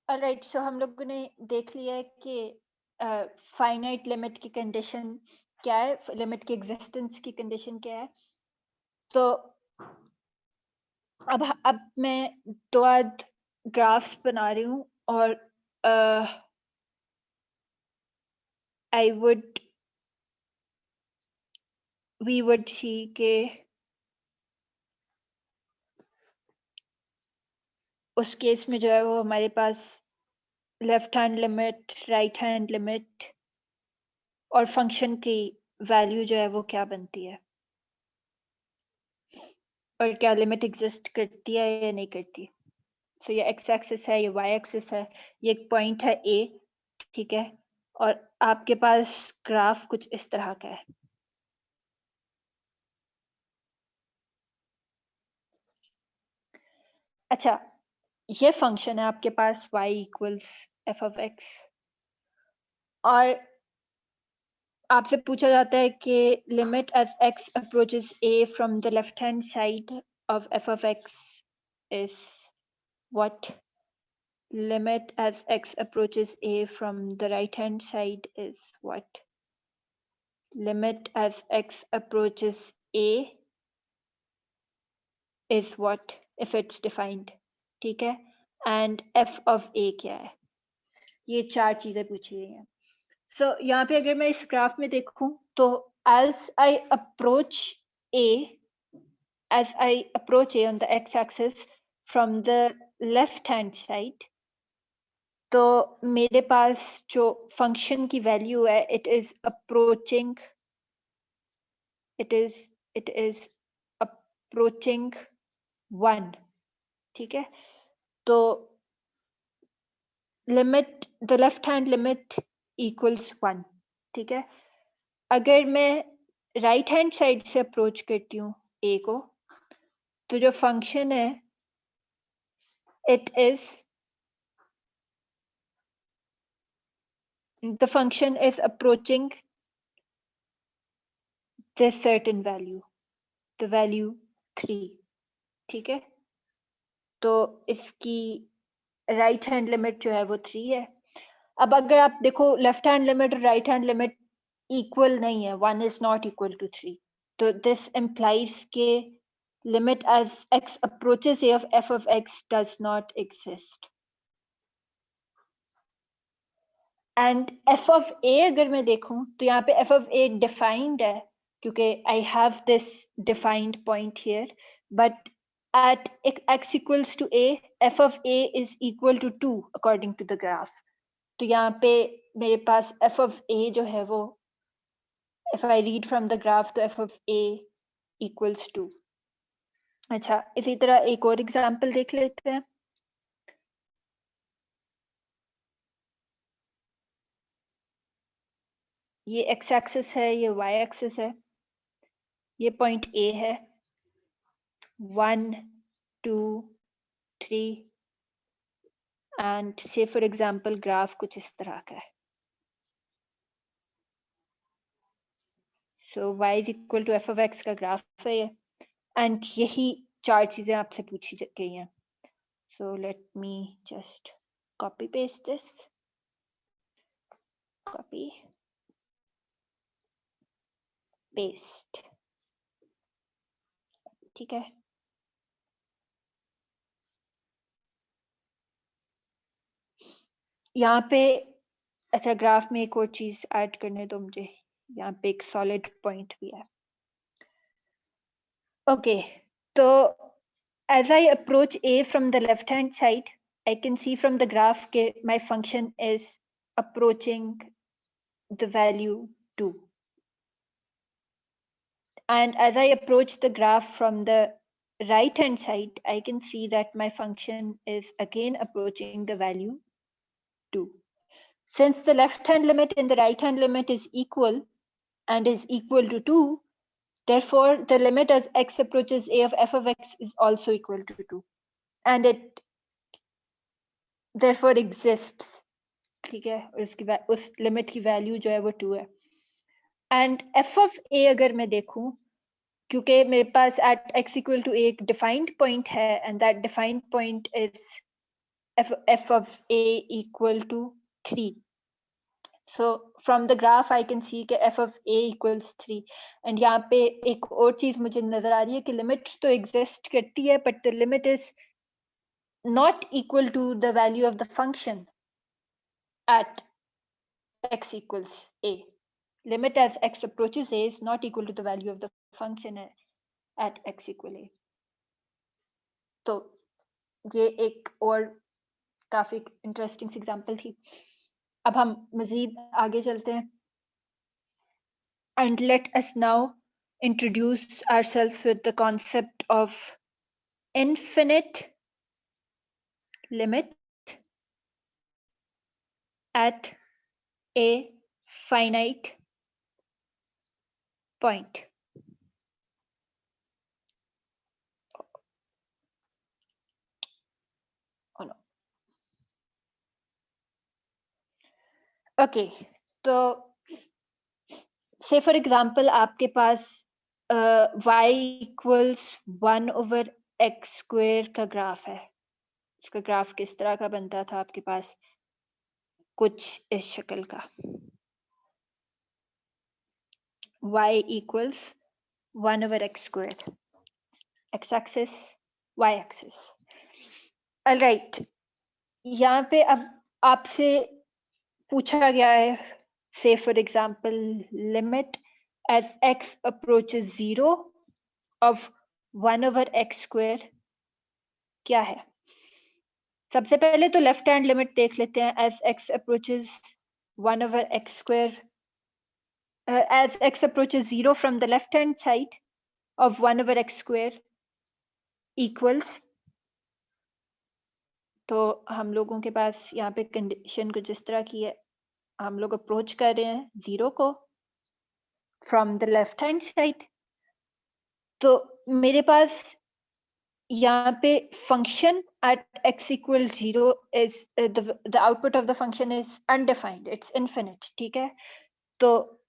Alright, सो हम लोगों ने देख लिया है कि फाइनाइट लिमिट की कंडीशन क्या है, लिमिट की एग्जिस्टेंस की कंडीशन क्या है। तो अब मैं दो आध ग्राफ्स बना रही हूँ और I would we would see के उस केस में जो है वो हमारे पास left hand limit, right hand limit और फंक्शन की वैल्यू जो है वो क्या बनती है और क्या लिमिट एग्जिस्ट करती है या नहीं करती। सो ये एक्स एक्सिस है, ये वाई एक्सिस है, ये एक पॉइंट है ए, ठीक है, और आपके पास ग्राफ कुछ इस तरह का है। अच्छा, ये फंक्शन है आपके पास y equals f of x, और आपसे पूछा जाता है कि limit as x approaches a from the left hand side of f of x is what? Limit as x approaches a from the right hand side is what? Limit as x approaches a is what if it's defined, ठीक है, and f of a क्या है। ये चार चीजें पूछी गई हैं। So यहाँ पे अगर मैं इस ग्राफ में देखूं तो as I approach a on the x-axis from the left hand side, तो मेरे पास जो फंक्शन की वैल्यू है it is approaching 1, ठीक है। तो limit the left hand limit equals 1, ठीक है। अगर मैं राइट हैंड साइड से अप्रोच करती हूँ ए को, तो जो फंक्शन है the function is approaching this certain value, the value 3, ठीक है। तो इसकी राइट हैंड लिमिट जो है वो 3 है। अब अगर आप देखो लेफ्ट हैंड लिमिट और राइट हैंड लिमिट इक्वल नहीं है, 1 is not equal to 3, तो this implies के limit as x approaches a of f of x does not exist. And f of a अगर मैं देखूं तो यहाँ पे f of a defined है क्योंकि I have this defined point here, but at x equals to a, f of a is equal to 2 according to the graph. तो यहाँ पे मेरे पास f of a जो है वो, if I read from the graph, तो f of a equals 2. अच्छा, इसी तरह एक और एग्जाम्पल देख लेते हैं। ये x एक्सिस है, ये y एक्सिस है, ये पॉइंट A है, 1, 2, 3 एंड से फॉर एग्जाम्पल ग्राफ कुछ इस तरह का है। So y is equal to f of x का ग्राफ है ये, एंड यही चार चीजें आपसे पूछी गई हैं। So let me just copy paste this, copy paste, ठीक है। यहाँ पे अच्छा, ग्राफ में एक और चीज ऐड करने दो मुझे, यहाँ पे एक सॉलिड पॉइंट भी है। ओके, तो as I approach a from the left hand side, I can see from the graph that my function is approaching the value 2. And as I approach the graph from the right hand side, I can see that my function is again approaching the value 2. Since the left hand limit and the right hand limit is equal and is equal to 2, therefore the limit as x approaches a of f of x is also equal to 2, and it therefore exists, ठीक है, और उसकी उस limit की value जो है वो 2 है। एंड f of a अगर मैं देखूं क्योंकि मेरे पास एट x इक्वल टू एक डिफाइंड पॉइंट है and that defined point is f of a equal to 3. So from the graph I can see कि f of a equals 3 and यहाँ पे एक और चीज मुझे नजर आ रही है कि लिमिट्स तो एग्जिस्ट करती है but the limit is not equal to the value of the function at x equals a. Limit as x approaches a is not equal to the value of the function at x equal a. तो ये एक और काफी interesting example थी. अब हम मजीद आगे चलते हैं. And let us now introduce ourselves with the concept of infinite limit at a finite point. Oh no. Okay, so say for example आपके पास y equals 1 over x square का ग्राफ है. इसका ग्राफ किस तरह का बनता था आपके पास? कुछ इस शक्ल का. y equals 1 over x square. X axis, y axis. All right. यहाँ पे अब आपसे पूछा गया है, say for example, limit as x approaches 0 of 1 over x square क्या है? सबसे पहले तो लेफ्ट हैंड लिमिट देख लेते हैं. as x approaches 1 over x square, as x approaches 0 from the left hand side of 1 over x square equals, तो हम लोगों के पास यहाँ पे कंडीशन कुछ इस तरह की है. हम लोग अप्रोच कर रहे हैं 0 को from the left hand side. तो मेरे पास यहाँ पे function at x equal 0 is the output of the function is undefined, it's infinite. ठीक है, तो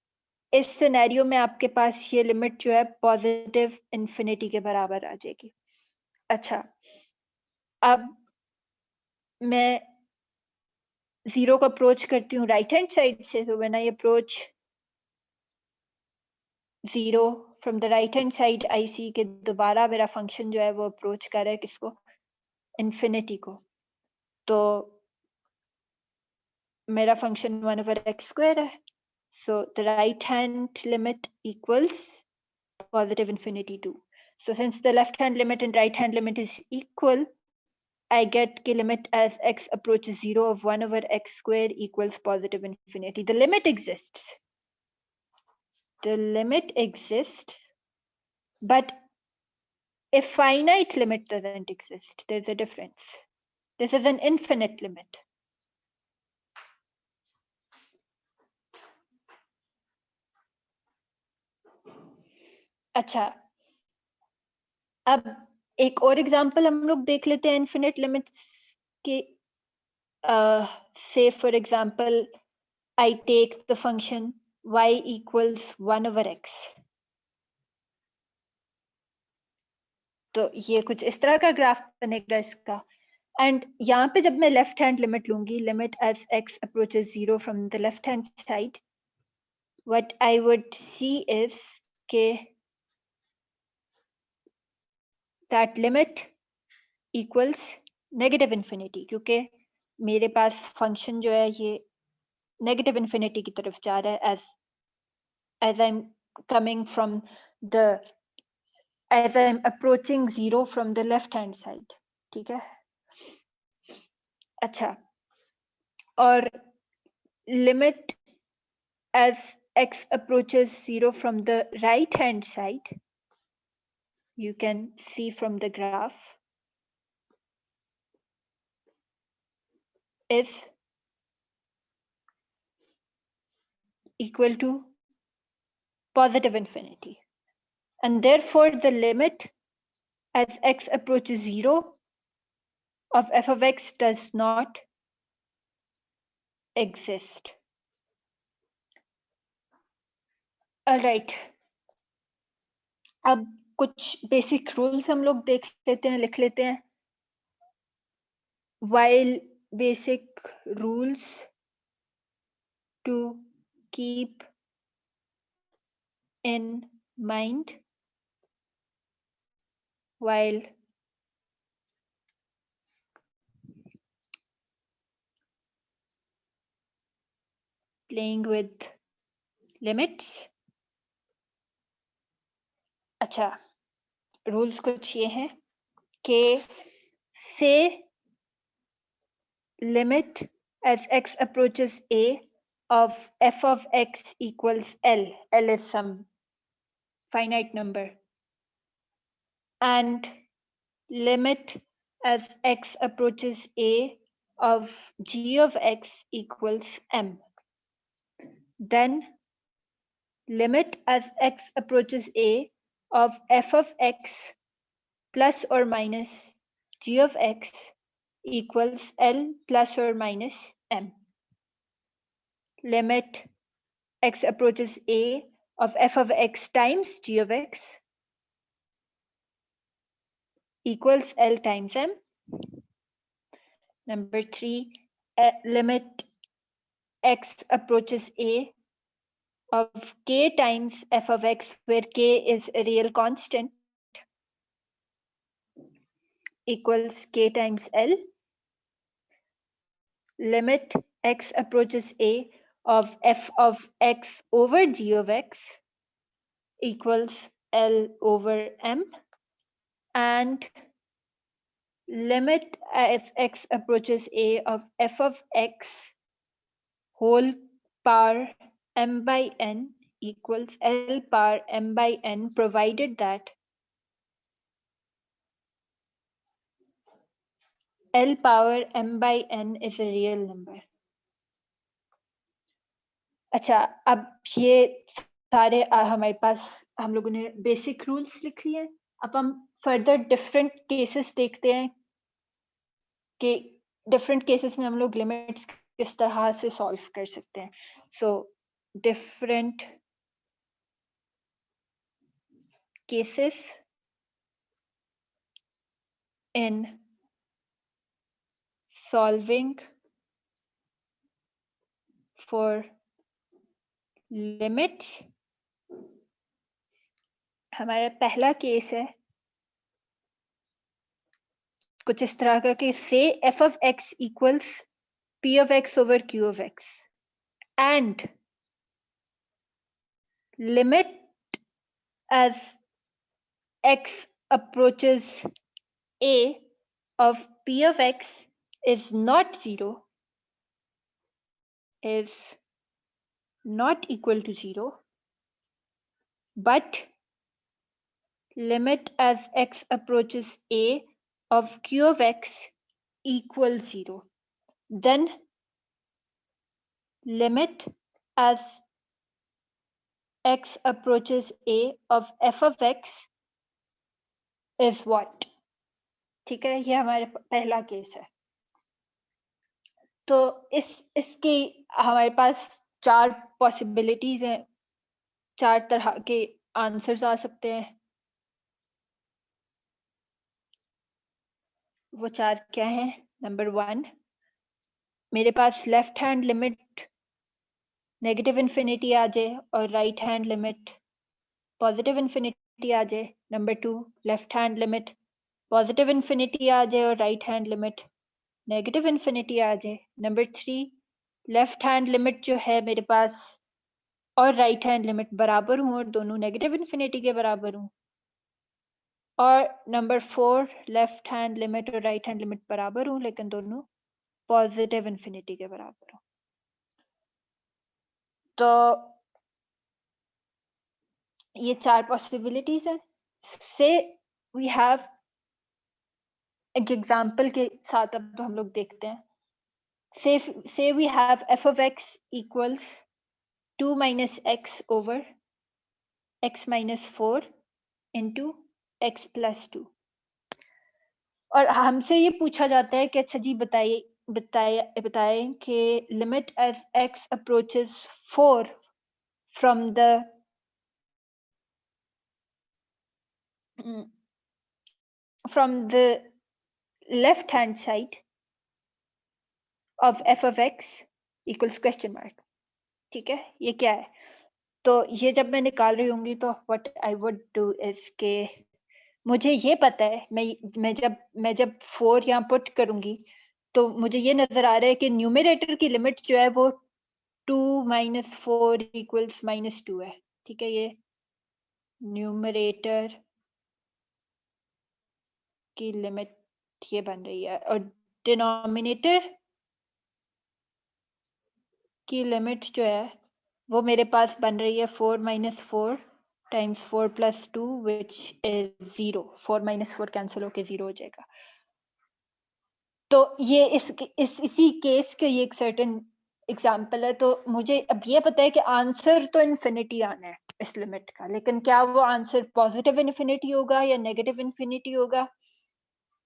इस सिनेरियो में आपके पास ये लिमिट जो है पॉजिटिव इंफिनिटी के बराबर आ जाएगी. अच्छा, अब मैं 0 को अप्रोच करती हूँ राइट हैंड साइड से. तो when I approach 0 from the right hand side I see के दोबारा मेरा फंक्शन जो है वो अप्रोच कर रहा है किसको? इंफिनिटी को. तो मेरा फंक्शन 1 over x square है. So the right hand limit equals positive infinity 2. So since the left hand limit and right hand limit is equal, I get the limit as x approaches 0 of 1 over x square equals positive infinity. The limit exists. The limit exists, but a finite limit doesn't exist. There's a difference. This is an infinite limit. अच्छा, अब एक और example हम लोग देख लेते हैं infinite limits के. say for example, I take the function y equals 1 over x. तो ये कुछ इस तरह का ग्राफ बनेगा इसका. एंड यहाँ पे जब मैं लेफ्ट हैंड लिमिट लूंगी, limit as x approaches 0 from the left hand side, what I would see is के that limit equals negative infinity, क्योंकि मेरे पास फंक्शन जो है ये नेगेटिव इन्फिनिटी की तरफ जा रहा है as I'm coming from the as I'm approaching 0 from the left hand side. ठीक है. अच्छा, और limit as x approaches 0 from the right hand side, you can see from the graph, is equal to positive infinity, and therefore the limit as x approaches 0 of f of x does not exist. All right. अब कुछ basic rules हम लोग देख लेते हैं, लिख लेते हैं. While basic rules to keep in mind while playing with limits. अच्छा, रूल्स कुछ ये हैं कि say limit as x approaches a of f of x equals L. L is some finite number. And limit as x approaches a of g of x equals m. Then limit as x approaches a of f of x plus or minus g of x equals L plus or minus m. Limit x approaches a of f of x times g of x equals L times m. Number 3, limit x approaches a of k times f of x, where k is a real constant, equals k times L. Limit x approaches a of f of x over g of x equals L over m. And limit as x approaches a of f of x whole power m by n equals L power m by n, provided that L power m by n is a real number. अच्छा, अब ये सारे हमारे पास हम लोगों ने basic rules लिख लिए हैं. अब हम फर्दर डिफरेंट केसेस देखते हैं कि डिफरेंट केसेस में हम लोग लिमिट्स किस तरह से सॉल्व कर सकते हैं. So different cases in solving for limits. हमारा पहला केस है कुछ इस तरह का कि से f of x equals p of x over q of x and limit as x approaches a of p of x is not 0, is not equal to 0, but limit as x approaches a of q of x equals 0. Then limit as x approaches a of f of x is what? ठीक है, ये हमारा पहला case है. तो इसकी हमारे पास 4 possibilities हैं, 4 तरह के आंसर्स आ सकते हैं. वो 4 क्या हैं? नंबर 1, मेरे पास left hand limit negative infinity आ जाए और right hand limit positive infinity आ जाए. Number 2, left hand limit positive infinity आ जाए और right hand limit negative infinity आ जाए. नंबर 3, लेफ्ट हैंड लिमिट जो है मेरे पास और राइट हैंड लिमिट बराबर हूं और दोनों नेगेटिव इन्फिनिटी के बराबर हूं. और नंबर 4, लेफ्ट हैंड लिमिट और राइट हैंड लिमिट बराबर हूं लेकिन दोनों पॉजिटिव इन्फिनिटी के बराबर हूं. तो ये 4 पॉसिबिलिटीज हैं. से वी हैव एक एग्जांपल के साथ अब हम लोग देखते हैं. So we have f of x equals 2 minus x over x minus 4 into x plus 2. और हमसे ये पूछा जाता है कि अच्छा जी बताएं कि limit as x approaches 4 from the from the left hand side of f of x equals question mark. ठीक है, ये क्या है? तो ये जब मैं निकाल रही होंगी तो what I would do is के मुझे ये पता है मैं जब 4 यहाँ पुट करूंगी तो मुझे ये नजर आ रहा है कि न्यूमरेटर की लिमिट जो है वो 2 - 4 = -2 है। ठीक है, ये न्यूमरेटर की लिमिट ये बन रही है और डिनोमिनेटर की लिमिट जो है वो मेरे पास बन रही है 4 - 4 टाइम्स 4 + 2 विच इज 0। 4 - 4 कैंसिल होके 0 हो जाएगा। तो ये इसी केस के ये एक सर्टेन एग्जाम्पल है। तो मुझे अब ये पता है कि आंसर तो इन्फिनिटी आना है इस लिमिट का, लेकिन क्या वो आंसर पॉजिटिव इन्फिनिटी होगा या नेगेटिव इन्फिनिटी होगा?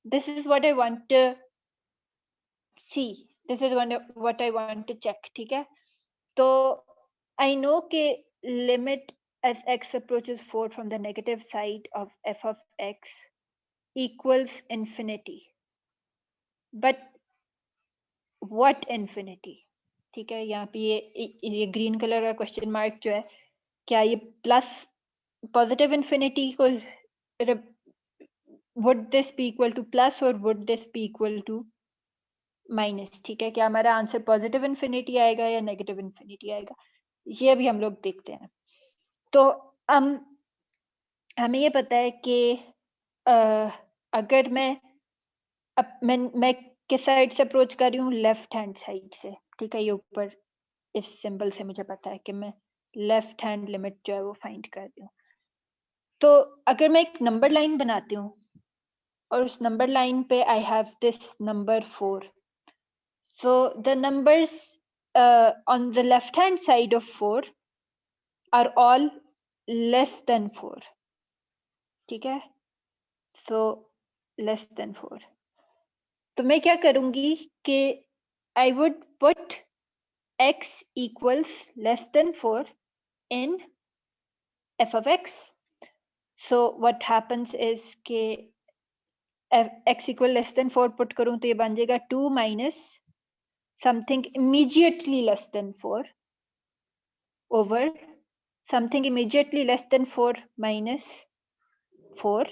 This is what I want to see, this is what I want to check. ठीक है, तो आई नो के limit as x approaches 4 from the negative side of f of x equals infinity, but what infinity? ठीक है, यहाँ पे ये green colour का क्वेश्चन मार्क जो है, क्या ये प्लस पॉजिटिव इन्फिनिटी को would this be equal to plus और would this be equal to minus? ठीक है, क्या हमारा आंसर पॉजिटिव इन्फिनिटी आएगा या नेगेटिव इन्फिनिटी आएगा, ये अभी हम लोग देखते हैं। तो हमें ये पता है कि अगर मैं किस साइड से अप्रोच कर रही हूँ? लेफ्ट हैंड साइड से। ठीक है, ये ऊपर इस सिंबल से मुझे पता है कि मैं लेफ्ट हैंड लिमिट जो है वो फाइंड कर रही हूँ। तो अगर मैं एक नंबर लाइन बनाती हूँ और उस नंबर लाइन पे I have this number 4, so the numbers on the left hand side of 4 are all less than 4. ठीक है, so less than 4. तो मैं क्या करूंगी कि I would put x equals less than 4 in f of x. So what happens is कि x equal less than 4 put करूं तो ये बन जाएगा 2 minus something immediately less than 4 over something immediately less than 4 minus 4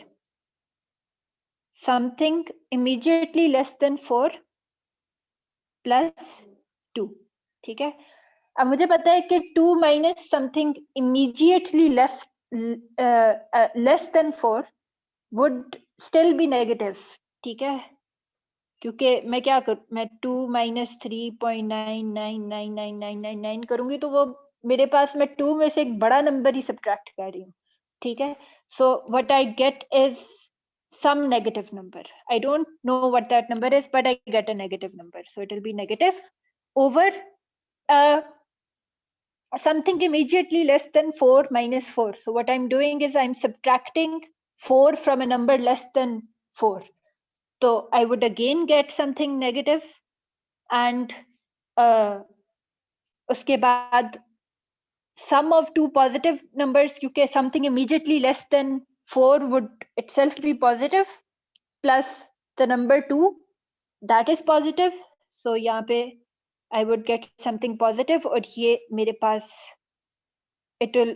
something immediately less than 4 plus 2. ठीक है, अब मुझे पता है कि 2 minus something immediately less than 4 would still be negative. ठीक है, क्योंकि मैं क्या करूँ, मैं 2 minus 3.9999999 करूंगी तो वो मेरे पास मैं 2 में से एक बड़ा नंबर ही सब्ट्रैक्ट कर रही हूँ। ठीक है, so what I get is some negative number. I don't know what that number is, but I get a negative number. So it will be negative over something immediately less than 4 minus 4. So what I'm doing is I'm subtracting 4 from a number less than 4. So I would again get something negative, and उसके बाद sum of two positive numbers, क्योंकि something immediately less than 4 would itself be positive, plus the number 2 that is positive. So यहाँ पे I would get something positive और ये मेरे पास it will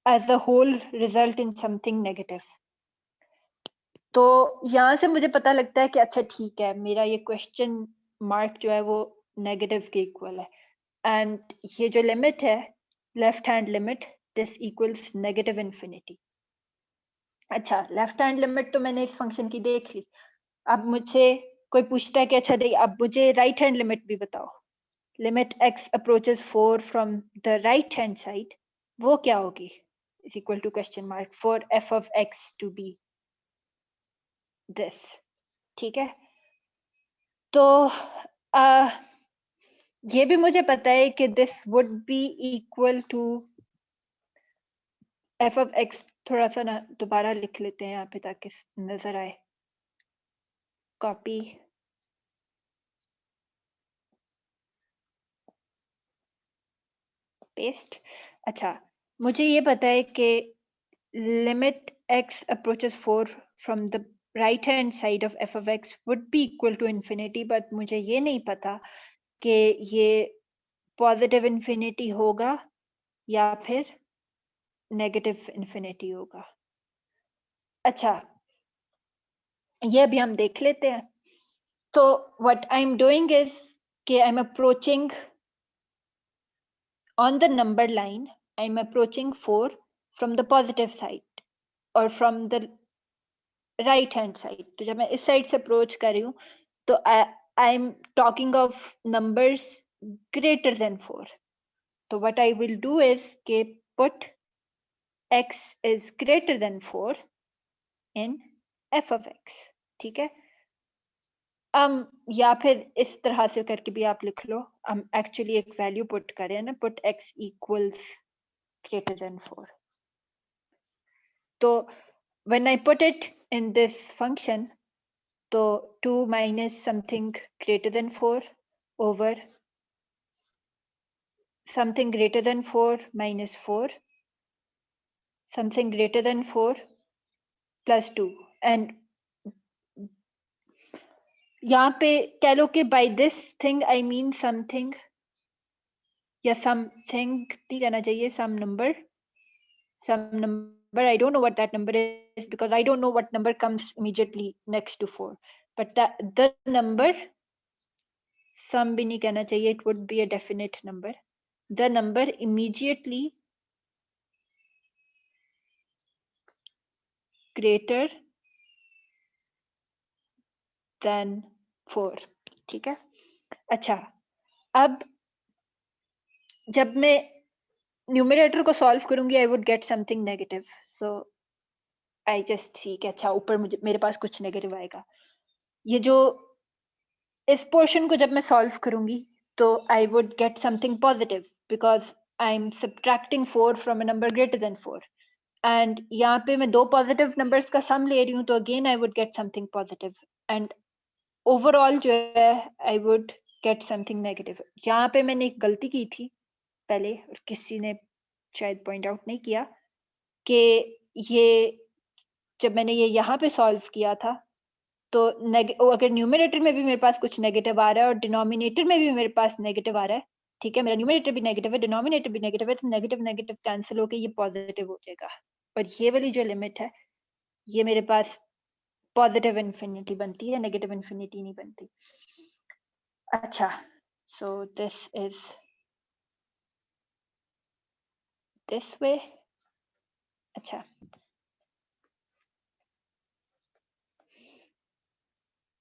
as a whole result in something negative. तो यहाँ से मुझे पता लगता है कि अच्छा ठीक है, मेरा ये क्वेश्चन मार्क जो है वो नेगेटिव के इक्वल है, एंड ये जो लिमिट है left hand limit this equals negative infinity. अच्छा, लेफ्ट हैंड लिमिट तो मैंने इस फंक्शन की देख ली। अब मुझसे कोई पूछता है कि अच्छा देखिए अब मुझे राइट हैंड लिमिट भी बताओ। Limit x approaches 4 from the right hand side, वो क्या होगी? Is equal to question mark for f of x to be this. ठीक है, तो ये भी मुझे पता है कि this would be equal to f of x। थोड़ा सा ना दोबारा लिख लेते हैं यहाँ पे ताकि नजर आए। Copy, paste. अच्छा, मुझे ये पता है कि limit x approaches 4 from the right hand side of f of x would be equal to infinity, but मुझे ये नहीं पता कि ये पॉजिटिव इन्फिनिटी होगा या फिर नेगेटिव इन्फिनिटी होगा। अच्छा, ये अभी हम देख लेते हैं। तो what I'm doing is कि I'm approaching on the number line, I'm approaching 4 from the positive side or from the right hand side. तो जब मैं इस साइड से अप्रोच कर रही हूँ तो I'm talking of numbers greater than 4. So what I will do is कि put x is greater than 4 in f of x. ठीक है, या फिर इस तरह से करके भी आप लिख लो। हम एक्चुअली एक वैल्यू पुट करें ना, put x equals greater than 4. तो when I put it in this function, तो 2 minus something greater than 4 over something greater than 4 minus 4, something greater than 4 plus 2. And यहाँ पे कह लो कि by this thing I mean something या something नहीं कहना चाहिए, some number, I don't know what that number is because I don't know what number comes immediately next to 4, but the number, some भी नहीं कहना चाहिए, it would be a definite number, the number immediately greater than 4. ठीक है, अच्छा, अब जब मैं न्यूमरेटर को सॉल्व करूंगी I would get something negative, so I just see कि अच्छा ऊपर मुझे मेरे पास कुछ नेगेटिव आएगा। ये जो इस पोर्शन को जब मैं सॉल्व करूंगी तो I would get something positive because I'm subtracting 4 from a number greater than 4, and यहाँ पे मैं दो पॉजिटिव नंबर्स का सम ले रही हूँ तो again I would get something positive, and overall जो है I would get something negative. यहाँ पे मैंने एक गलती की थी पहले और किसी ने शायद पॉइंट आउट नहीं किया कि ये जब मैंने ये यहाँ पे सॉल्व किया था तो अगर न्यूमरेटर में भी मेरे पास कुछ नेगेटिव आ रहा है और डिनोमिनेटर में भी मेरे पास नेगेटिव आ रहा है, ठीक है, मेरा न्यूमरेटर भी नेगेटिव है, डिनोमिनेटर भी नेगेटिव है, तो नेगेटिव नेगेटिव कैंसिल होकर ये पॉजिटिव हो जाएगा, और ये वाली जो लिमिट है ये मेरे पास पॉजिटिव इन्फिनिटी बनती है, नेगेटिव इन्फिनिटी नहीं बनती। अच्छा, so this is this way. अच्छा,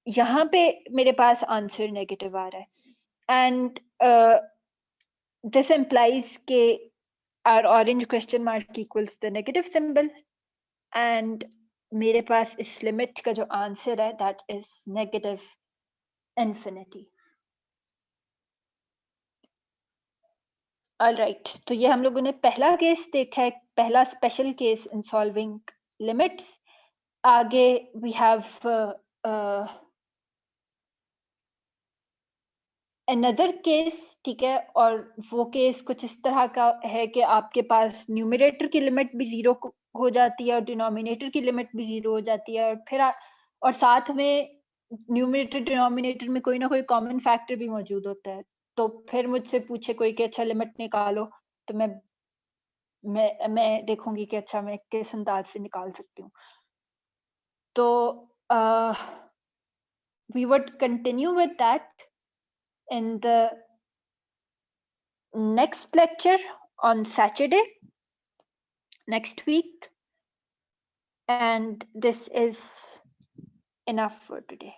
यहाँ पे मेरे पास आंसर नेगेटिव आ रहा है, एंड this implies के our orange question mark equals the negative symbol, and मेरे पास इस लिमिट का जो आंसर है that is negative infinity. All right, तो ये हम लोगों ने पहला केस देखा है, पहला special case in solving limits. आगे we have another case, ठीक है, और वो केस कुछ इस तरह का है कि आपके पास न्यूमरेटर की लिमिट भी 0 हो जाती है और डिनोमिनेटर की लिमिट भी 0 हो जाती है, और फिर और साथ में न्यूमरेटर डिनोमिनेटर में कोई ना कोई कॉमन फैक्टर भी मौजूद होता है। तो फिर मुझसे पूछे कोई कि अच्छा लिमिट निकालो, तो मैं देखूंगी कि अच्छा मैं किस अंदाज से निकाल सकती हूँ। तो we would continue with that in the next lecture on Saturday next week, and this is enough for today.